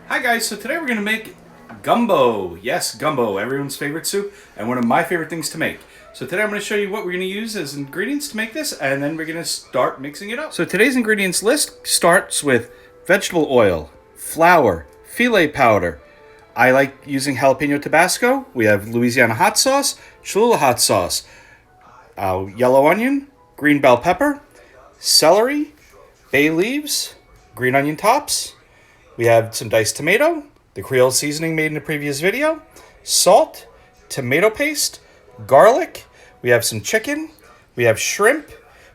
Hi guys, so today we're going to make gumbo. Yes, gumbo, everyone's favorite soup and one of my favorite things to make. So today I'm going to show you what we're going to use as ingredients to make this, and then we're going to start mixing it up. So today's ingredients list starts with vegetable oil, flour, filet powder. I like using jalapeno Tabasco. We have Louisiana hot sauce, Cholula hot sauce, yellow onion, green bell pepper, celery, bay leaves, green onion tops. We have some diced tomato, the Creole seasoning made in the previous video, salt, tomato paste, garlic. We have some chicken. We have shrimp.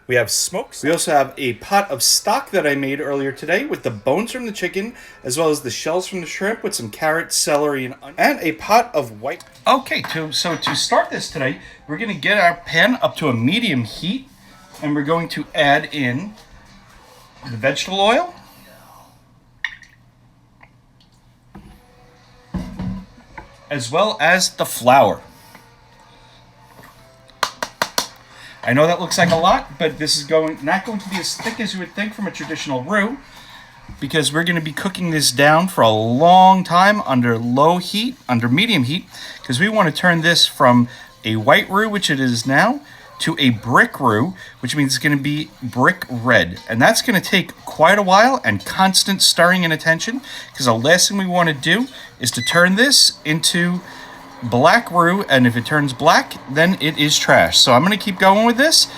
We have smoked. We also have a pot of stock that I made earlier today with the bones from the chicken, as well as the shells from the shrimp with some carrot, celery, and onion, and a pot of white. Okay, so to start this today, we're going to get our pan up to a medium heat, and we're going to add in the vegetable oil, as well as the flour. I know that looks like a lot, but this is not going to be as thick as you would think from a traditional roux, because we're going to be cooking this down for a long time under low heat, under medium heat, because we want to turn this from a white roux, which it is now, to a brick roux, which means it's going to be brick red. And that's going to take quite a while and constant stirring and attention, because the last thing we want to do is to turn this into black roux, and if it turns black, then it is trash. So I'm going to keep going with this.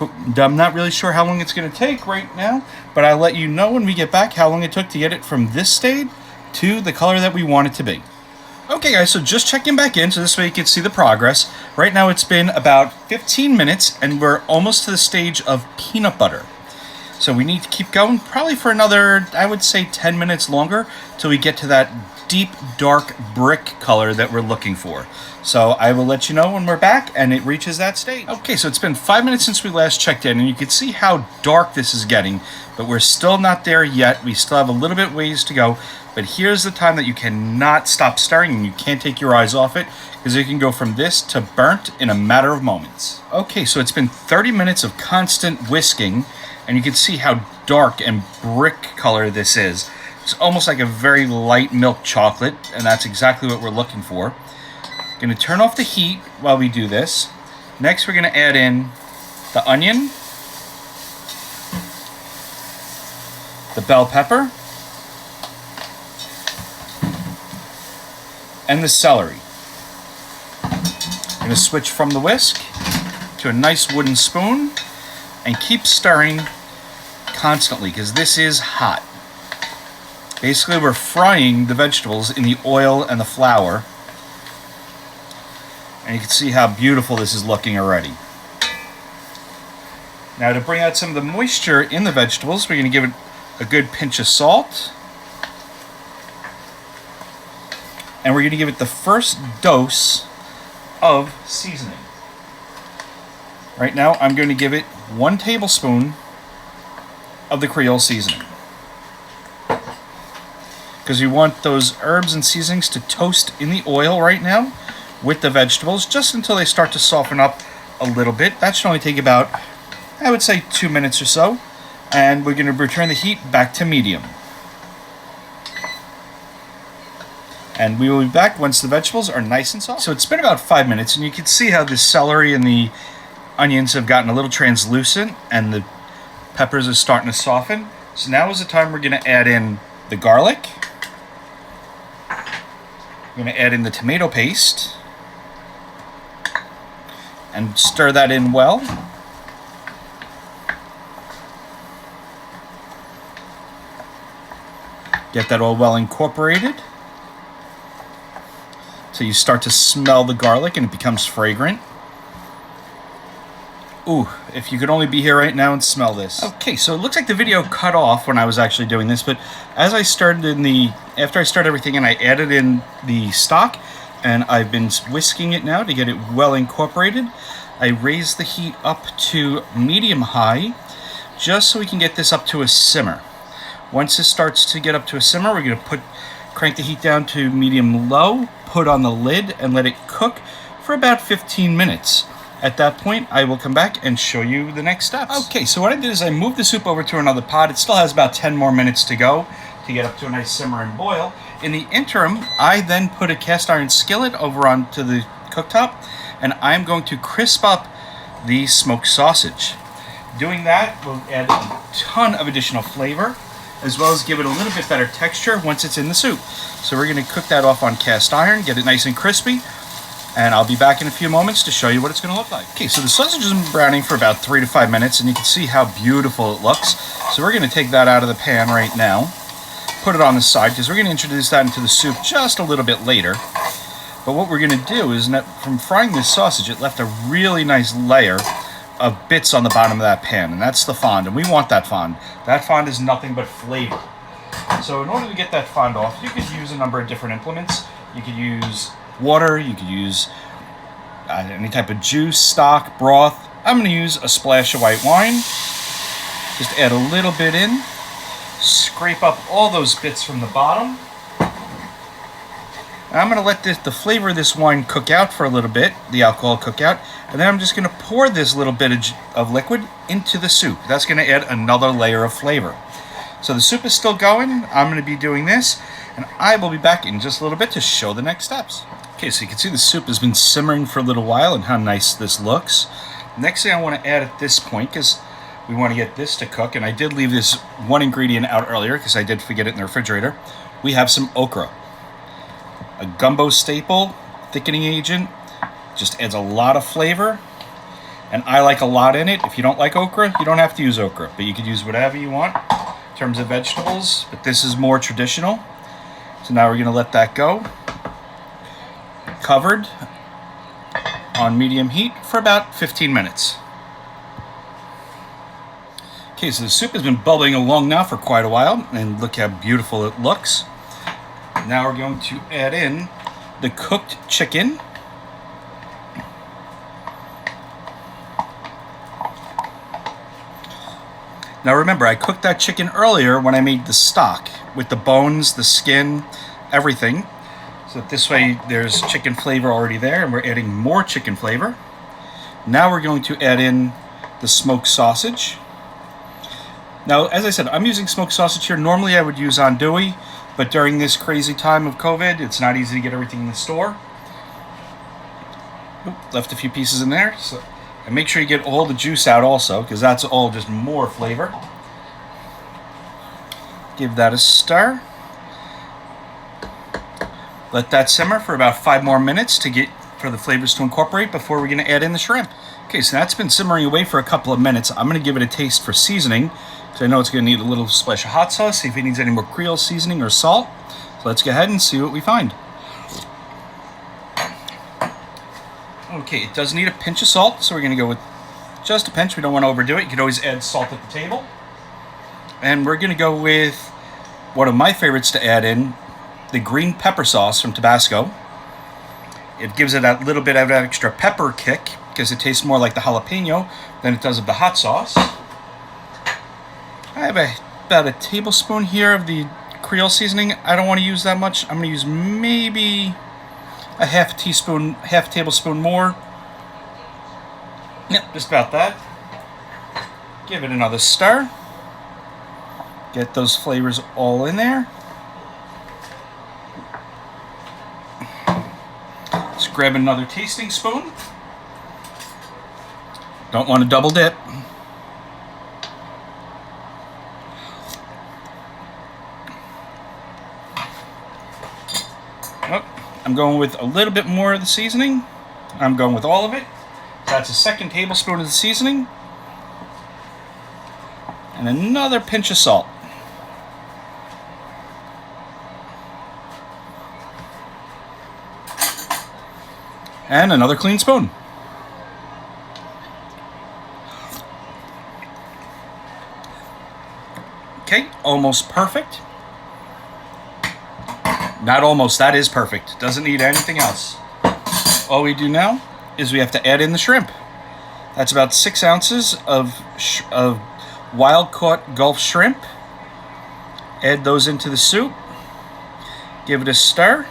I'm not really sure how long it's going to take right now, but I'll let you know when we get back how long it took to get it from this state to the color that we want it to be. Okay guys, so just checking back in so this way you can see the progress. Right now it's been about 15 minutes and we're almost to the stage of peanut butter. So we need to keep going probably for another, I would say 10 minutes longer till we get to that deep dark brick color that we're looking for. So I will let you know when we're back and it reaches that stage. Okay, so it's been 5 minutes since we last checked in and you can see how dark this is getting, but we're still not there yet. We still have a little bit ways to go. But here's the time that you cannot stop stirring and you can't take your eyes off it, because it can go from this to burnt in a matter of moments. Okay, so it's been 30 minutes of constant whisking and you can see how dark and brick color this is. It's almost like a very light milk chocolate, and that's exactly what we're looking for. Going to turn off the heat while we do this. Next we're going to add in the onion, the bell pepper, and the celery. I'm going to switch from the whisk to a nice wooden spoon and keep stirring constantly because this is hot. Basically, we're frying the vegetables in the oil and the flour. And you can see how beautiful this is looking already. Now, to bring out some of the moisture in the vegetables, we're going to give it a good pinch of salt. And we're going to give it the first dose of seasoning. Right now, I'm going to give it 1 tablespoon of the Creole seasoning, because we want those herbs and seasonings to toast in the oil right now with the vegetables, just until they start to soften up a little bit. That should only take about, I would say, 2 minutes or so. And we're going to return the heat back to medium. And we will be back once the vegetables are nice and soft. So it's been about 5 minutes, and you can see how the celery and the onions have gotten a little translucent, and the peppers are starting to soften. So now is the time we're going to add in the garlic. We're going to add in the tomato paste and stir that in well. Get that all well incorporated so you start to smell the garlic and it becomes fragrant. Ooh, if you could only be here right now and smell this. Okay, so it looks like the video cut off when I was actually doing this, but as I started after I started everything and I added in the stock, and I've been whisking it now to get it well incorporated. I raised the heat up to medium-high, just so we can get this up to a simmer. Once this starts to get up to a simmer, we're gonna crank the heat down to medium-low, put on the lid, and let it cook for about 15 minutes. At that point, I will come back and show you the next steps. Okay, so what I did is I moved the soup over to another pot. It still has about 10 more minutes to go to get up to a nice simmer and boil. In the interim, I then put a cast iron skillet over onto the cooktop, and I'm going to crisp up the smoked sausage. Doing that will add a ton of additional flavor, as well as give it a little bit better texture once it's in the soup. So we're going to cook that off on cast iron, get it nice and crispy, and I'll be back in a few moments to show you what it's going to look like. Okay, so the sausage has been browning for about 3 to 5 minutes, and you can see how beautiful it looks. So we're going to take that out of the pan right now, put it on the side, because we're going to introduce that into the soup just a little bit later. But what we're going to do is, from frying this sausage, it left a really nice layer of bits on the bottom of that pan, and that's the fond, and we want that fond. That fond is nothing but flavor. So in order to get that fond off, you could use a number of different implements. You could use water, you could use any type of juice, stock, broth. I'm going to use a splash of white wine. Just add a little bit in. Scrape up all those bits from the bottom. And I'm going to let the flavor of this wine cook out for a little bit, the alcohol cook out, and then I'm just going to pour this little bit of liquid into the soup. That's going to add another layer of flavor. So the soup is still going. I'm going to be doing this, and I will be back in just a little bit to show the next steps. Okay, so you can see the soup has been simmering for a little while and how nice this looks. Next thing I want to add at this point, because we want to get this to cook, and I did leave this one ingredient out earlier because I did forget it in the refrigerator. We have some okra. A gumbo staple, thickening agent, just adds a lot of flavor, and I like a lot in it. If you don't like okra, you don't have to use okra, but you could use whatever you want in terms of vegetables, but this is more traditional. So now we're going to let that go, covered on medium heat for about 15 minutes. Okay, so the soup has been bubbling along now for quite a while, and look how beautiful it looks. Now we're going to add in the cooked chicken. Now remember, I cooked that chicken earlier when I made the stock with the bones, the skin, everything. So this way there's chicken flavor already there, and we're adding more chicken flavor. Now we're going to add in the smoked sausage. Now, as I said, I'm using smoked sausage here. Normally I would use andouille, but during this crazy time of COVID, it's not easy to get everything in the store. Oop, left a few pieces in there. So, and make sure you get all the juice out also, because that's all just more flavor. Give that a stir. Let that simmer for about 5 more minutes for the flavors to incorporate before we're going to add in the shrimp. Okay, so that's been simmering away for a couple of minutes. I'm going to give it a taste for seasoning, because I know it's going to need a little splash of hot sauce, see if it needs any more Creole seasoning or salt. So let's go ahead and see what we find. Okay, it does need a pinch of salt, so we're going to go with just a pinch. We don't want to overdo it. You can always add salt at the table. And we're going to go with one of my favorites to add in, the green pepper sauce from Tabasco. It gives it that little bit of that extra pepper kick, because it tastes more like the jalapeno than it does of the hot sauce. I have about a tablespoon here of the Creole seasoning. I don't want to use that much. I'm going to use maybe a half tablespoon more. Yep, just about that. Give it another stir. Get those flavors all in there. Let's grab another tasting spoon. Don't want to double dip. Oh, I'm going with a little bit more of the seasoning. I'm going with all of it. That's a 2nd tablespoon of the seasoning. And another pinch of salt. And another clean spoon. Okay, almost perfect. Not almost, that is perfect. Doesn't need anything else. All we do now is we have to add in the shrimp. That's about 6 ounces of wild-caught Gulf shrimp. Add those into the soup. Give it a stir.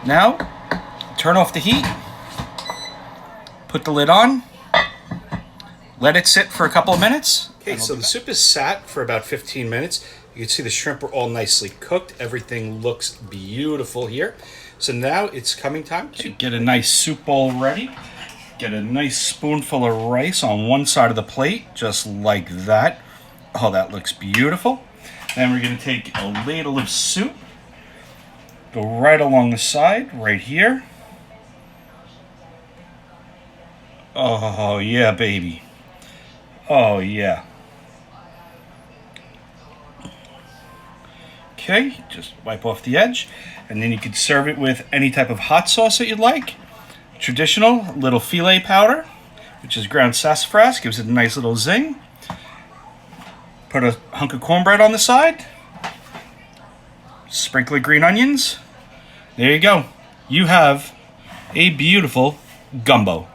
Now, turn off the heat. Put the lid on. Let it sit for a couple of minutes. Okay, so the soup is sat for about 15 minutes. You can see the shrimp are all nicely cooked. Everything looks beautiful here. So now it's coming time to get a nice soup bowl ready. Get a nice spoonful of rice on one side of the plate, just like that. Oh, that looks beautiful. Then we're going to take a ladle of soup. Go right along the side, right here. Oh, yeah, baby. Oh, yeah. Okay, just wipe off the edge. And then you can serve it with any type of hot sauce that you'd like. Traditional little filet powder, which is ground sassafras, gives it a nice little zing. Put a hunk of cornbread on the side. Sprinkle of green onions. There you go. You have a beautiful gumbo.